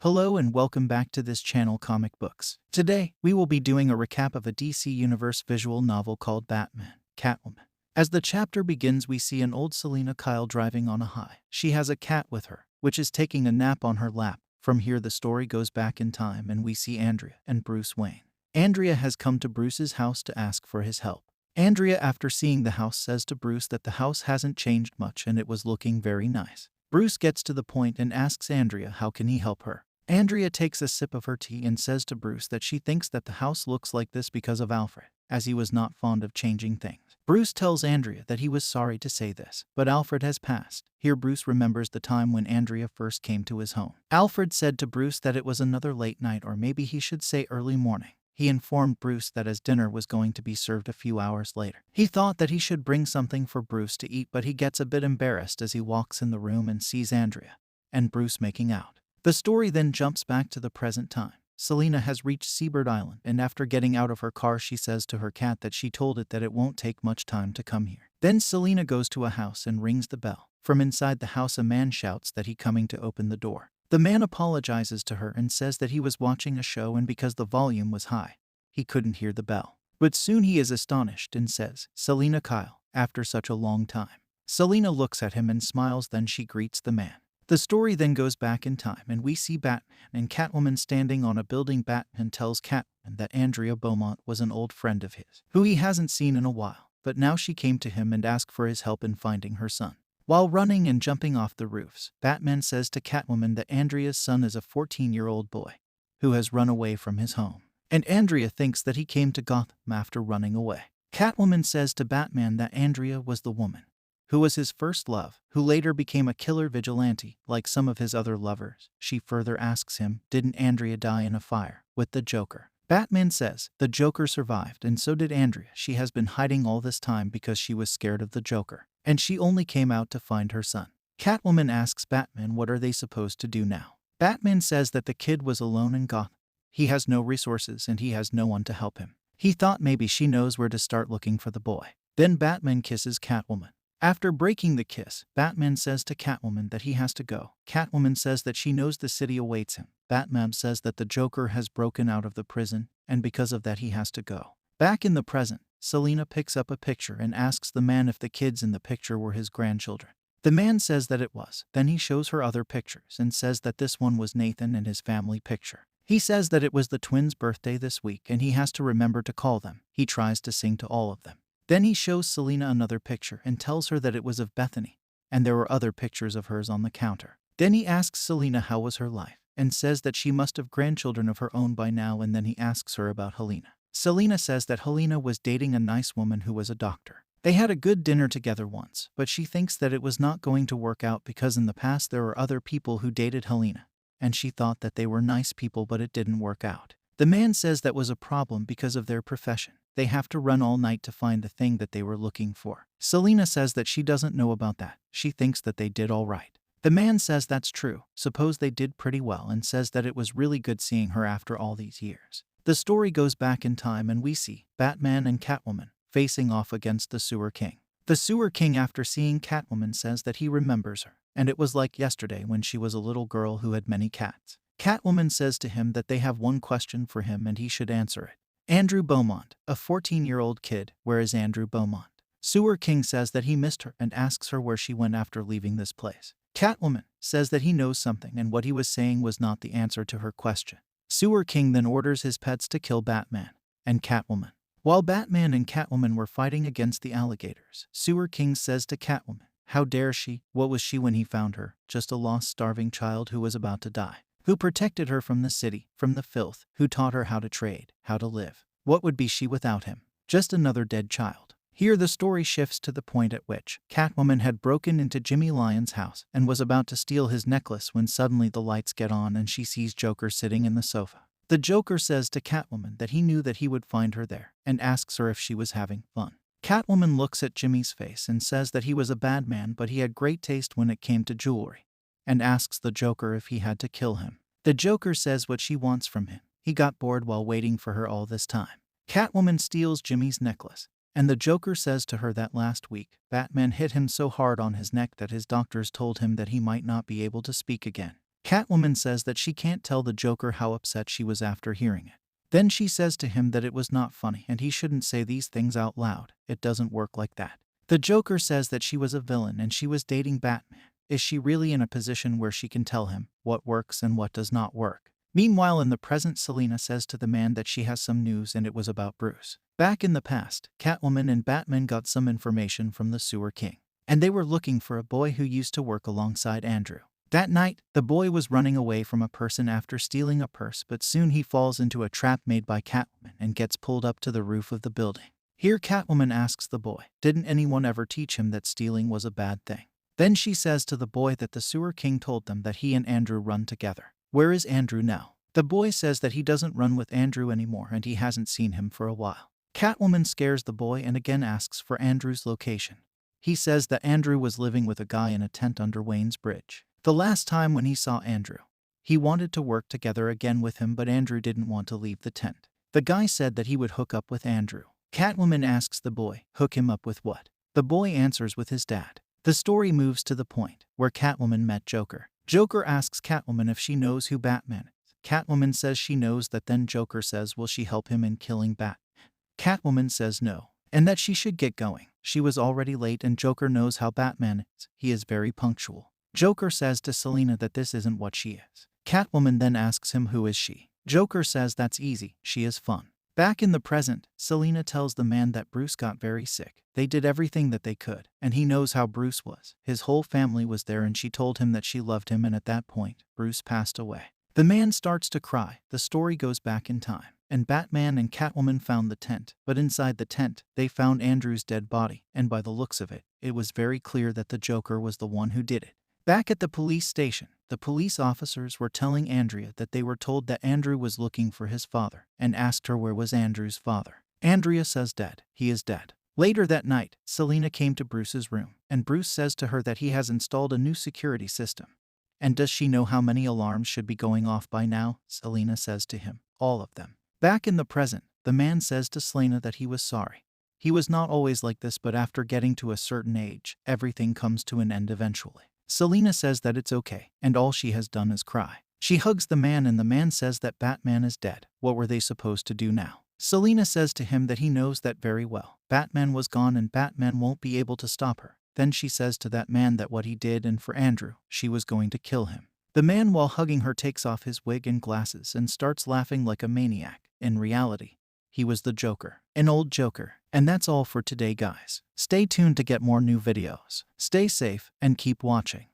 Hello and welcome back to this channel Comic Books. Today, we will be doing a recap of a DC Universe visual novel called Batman, Catwoman. As the chapter begins, we see an old Selina Kyle driving on a high. She has a cat with her, which is taking a nap on her lap. From here the story goes back in time and we see Andrea and Bruce Wayne. Andrea has come to Bruce's house to ask for his help. Andrea, after seeing the house, says to Bruce that the house hasn't changed much and it was looking very nice. Bruce gets to the point and asks Andrea how can he help her. Andrea takes a sip of her tea and says to Bruce that she thinks that the house looks like this because of Alfred, as he was not fond of changing things. Bruce tells Andrea that he was sorry to say this, but Alfred has passed. Here Bruce remembers the time when Andrea first came to his home. Alfred said to Bruce that it was another late night, or maybe he should say early morning. He informed Bruce that as dinner was going to be served a few hours later. He thought that he should bring something for Bruce to eat, but he gets a bit embarrassed as he walks in the room and sees Andrea and Bruce making out. The story then jumps back to the present time. Selina has reached Seabird Island, and after getting out of her car she says to her cat that she told it that it won't take much time to come here. Then Selina goes to a house and rings the bell. From inside the house a man shouts that he coming to open the door. The man apologizes to her and says that he was watching a show and because the volume was high, he couldn't hear the bell. But soon he is astonished and says, "Selina Kyle, after such a long time." Selina looks at him and smiles, then she greets the man. The story then goes back in time and we see Batman and Catwoman standing on a building. Batman tells Catwoman that Andrea Beaumont was an old friend of his, who he hasn't seen in a while, but now she came to him and asked for his help in finding her son. While running and jumping off the roofs, Batman says to Catwoman that Andrea's son is a 14-year-old boy who has run away from his home, and Andrea thinks that he came to Gotham after running away. Catwoman says to Batman that Andrea was the woman who was his first love, who later became a killer vigilante like some of his other lovers. She further asks him, didn't Andrea die in a fire with the Joker? Batman says, the Joker survived and so did Andrea. She has been hiding all this time because she was scared of the Joker, and she only came out to find her son. Catwoman asks Batman what are they supposed to do now. Batman says that the kid was alone in Gotham. He has no resources and he has no one to help him. He thought maybe she knows where to start looking for the boy. Then Batman kisses Catwoman. After breaking the kiss, Batman says to Catwoman that he has to go. Catwoman says that she knows the city awaits him. Batman says that the Joker has broken out of the prison, and because of that he has to go. Back in the present, Selina picks up a picture and asks the man if the kids in the picture were his grandchildren. The man says that it was. Then he shows her other pictures and says that this one was Nathan and his family picture. He says that it was the twins' birthday this week and he has to remember to call them. He tries to sing to all of them. Then he shows Selina another picture and tells her that it was of Bethany, and there were other pictures of hers on the counter. Then he asks Selina how was her life, and says that she must have grandchildren of her own by now, and then he asks her about Helena. Selina says that Helena was dating a nice woman who was a doctor. They had a good dinner together once, but she thinks that it was not going to work out because in the past there were other people who dated Helena, and she thought that they were nice people but it didn't work out. The man says that was a problem because of their profession. They have to run all night to find the thing that they were looking for. Selina says that she doesn't know about that. She thinks that they did all right. The man says that's true. Suppose they did pretty well, and says that it was really good seeing her after all these years. The story goes back in time and we see Batman and Catwoman facing off against the Sewer King. The Sewer King, after seeing Catwoman, says that he remembers her, and it was like yesterday when she was a little girl who had many cats. Catwoman says to him that they have one question for him and he should answer it. Andrew Beaumont, a 14-year-old kid, where is Andrew Beaumont? Sewer King says that he missed her and asks her where she went after leaving this place. Catwoman says that he knows something and what he was saying was not the answer to her question. Sewer King then orders his pets to kill Batman and Catwoman. While Batman and Catwoman were fighting against the alligators, Sewer King says to Catwoman, how dare she? What was she when he found her? Just a lost, starving child who was about to die. Who protected her from the city, from the filth, who taught her how to trade, how to live. What would be she without him? Just another dead child. Here the story shifts to the point at which Catwoman had broken into Jimmy Lyon's house and was about to steal his necklace when suddenly the lights get on and she sees Joker sitting in the sofa. The Joker says to Catwoman that he knew that he would find her there and asks her if she was having fun. Catwoman looks at Jimmy's face and says that he was a bad man but he had great taste when it came to jewelry, and asks the Joker if he had to kill him. The Joker says what she wants from him. He got bored while waiting for her all this time. Catwoman steals Jimmy's necklace, and the Joker says to her that last week, Batman hit him so hard on his neck that his doctors told him that he might not be able to speak again. Catwoman says that she can't tell the Joker how upset she was after hearing it. Then she says to him that it was not funny and he shouldn't say these things out loud. It doesn't work like that. The Joker says that she was a villain and she was dating Batman. Is she really in a position where she can tell him what works and what does not work? Meanwhile, in the present, Selina says to the man that she has some news and it was about Bruce. Back in the past, Catwoman and Batman got some information from the Sewer King, and they were looking for a boy who used to work alongside Andrew. That night, the boy was running away from a person after stealing a purse, but soon he falls into a trap made by Catwoman and gets pulled up to the roof of the building. Here Catwoman asks the boy, didn't anyone ever teach him that stealing was a bad thing? Then she says to the boy that the Sewer King told them that he and Andrew run together. Where is Andrew now? The boy says that he doesn't run with Andrew anymore and he hasn't seen him for a while. Catwoman scares the boy and again asks for Andrew's location. He says that Andrew was living with a guy in a tent under Wayne's Bridge. The last time when he saw Andrew, he wanted to work together again with him, but Andrew didn't want to leave the tent. The guy said that he would hook up with Andrew. Catwoman asks the boy, hook him up with what? The boy answers with his dad. The story moves to the point where Catwoman met Joker. Joker asks Catwoman if she knows who Batman is. Catwoman says she knows that. Then Joker says will she help him in killing Batman? Catwoman says no, and that she should get going. She was already late and Joker knows how Batman is. He is very punctual. Joker says to Selina that this isn't what she is. Catwoman then asks him who is she. Joker says that's easy, she is fun. Back in the present, Selina tells the man that Bruce got very sick. They did everything that they could, and he knows how Bruce was. His whole family was there and she told him that she loved him, and at that point, Bruce passed away. The man starts to cry. The story goes back in time, and Batman and Catwoman found the tent, but inside the tent, they found Andrew's dead body, and by the looks of it, it was very clear that the Joker was the one who did it. Back at the police station, the police officers were telling Andrea that they were told that Andrew was looking for his father and asked her where was Andrew's father. Andrea says dead. He is dead. Later that night, Selina came to Bruce's room, and Bruce says to her that he has installed a new security system. And does she know how many alarms should be going off by now? Selina says to him, all of them. Back in the present, the man says to Selina that he was sorry. He was not always like this, but after getting to a certain age, everything comes to an end eventually. Selina says that it's okay, and all she has done is cry. She hugs the man and the man says that Batman is dead. What were they supposed to do now? Selina says to him that he knows that very well. Batman was gone and Batman won't be able to stop her. Then she says to that man that what he did, and for Andrew, she was going to kill him. The man, while hugging her, takes off his wig and glasses and starts laughing like a maniac. In reality, he was the Joker, an old Joker. And that's all for today, guys. Stay tuned to get more new videos. Stay safe and keep watching.